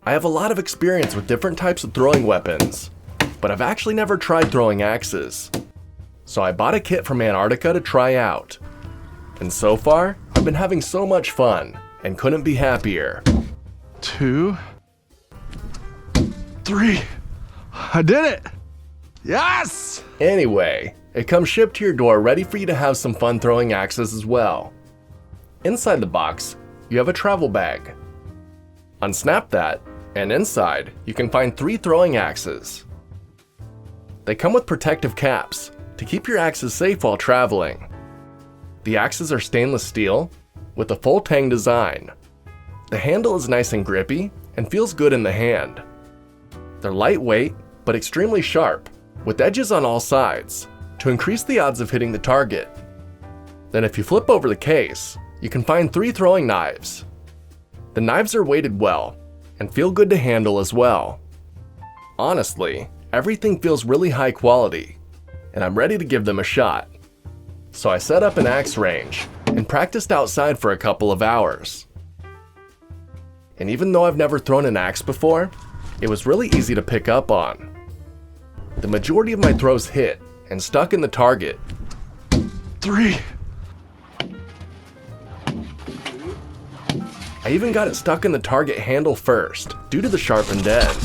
I have a lot of experience with different types of throwing weapons, but I've actually never tried throwing axes. So I bought a kit from Antarctica to try out. And so far, I've been having so much fun and couldn't be happier. 2, 3. I did it! Yes! Anyway, it comes shipped to your door ready for you to have some fun throwing axes as well. Inside the box, you have a travel bag. Unsnap that, and inside, you can find 3 throwing axes. They come with protective caps to keep your axes safe while traveling. The axes are stainless steel with a full tang design. The handle is nice and grippy and feels good in the hand. They're lightweight but extremely sharp, with edges on all sides to increase the odds of hitting the target. Then if you flip over the case, you can find 3 throwing knives. The knives are weighted well and feel good to handle as well. Honestly, everything feels really high quality, and I'm ready to give them a shot. So I set up an axe range and practiced outside for a couple of hours. And even though I've never thrown an axe before, it was really easy to pick up on. The majority of my throws hit and stuck in the target. 3. I even got it stuck in the target handle first, due to the sharpened end.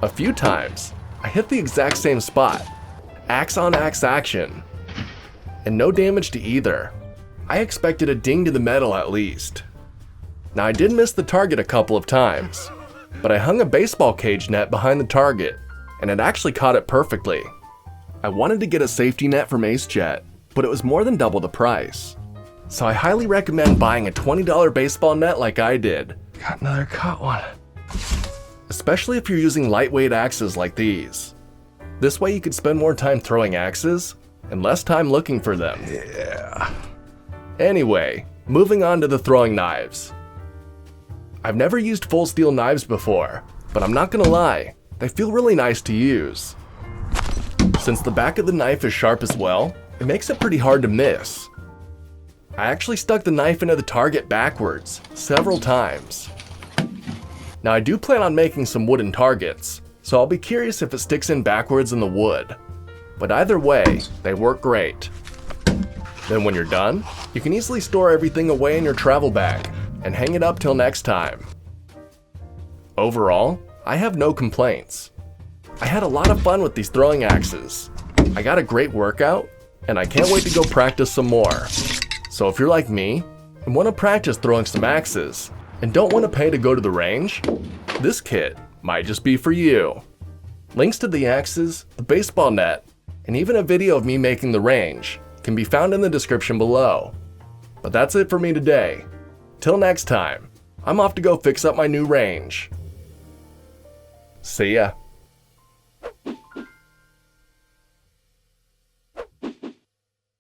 A few times, I hit the exact same spot, axe on axe action, and no damage to either. I expected a ding to the metal at least. Now I did miss the target a couple of times, but I hung a baseball cage net behind the target, and it actually caught it perfectly. I wanted to get a safety net from AceJet, but it was more than double the price. So I highly recommend buying a $20 baseball net like I did. Got another caught one. Especially if you're using lightweight axes like these. This way you could spend more time throwing axes and less time looking for them. Yeah. Anyway, moving on to the throwing knives. I've never used full steel knives before, but I'm not gonna lie, they feel really nice to use. Since the back of the knife is sharp as well, it makes it pretty hard to miss. I actually stuck the knife into the target backwards several times. Now I do plan on making some wooden targets, so I'll be curious if it sticks in backwards in the wood. But either way, they work great. Then when you're done, you can easily store everything away in your travel bag and hang it up till next time. Overall, I have no complaints. I had a lot of fun with these throwing axes. I got a great workout, and I can't wait to go practice some more. So if you're like me and want to practice throwing some axes and don't want to pay to go to the range, this kit might just be for you. Links to the axes, the baseball net, and even a video of me making the range can be found in the description below. But that's it for me today. Till next time, I'm off to go fix up my new range. See ya.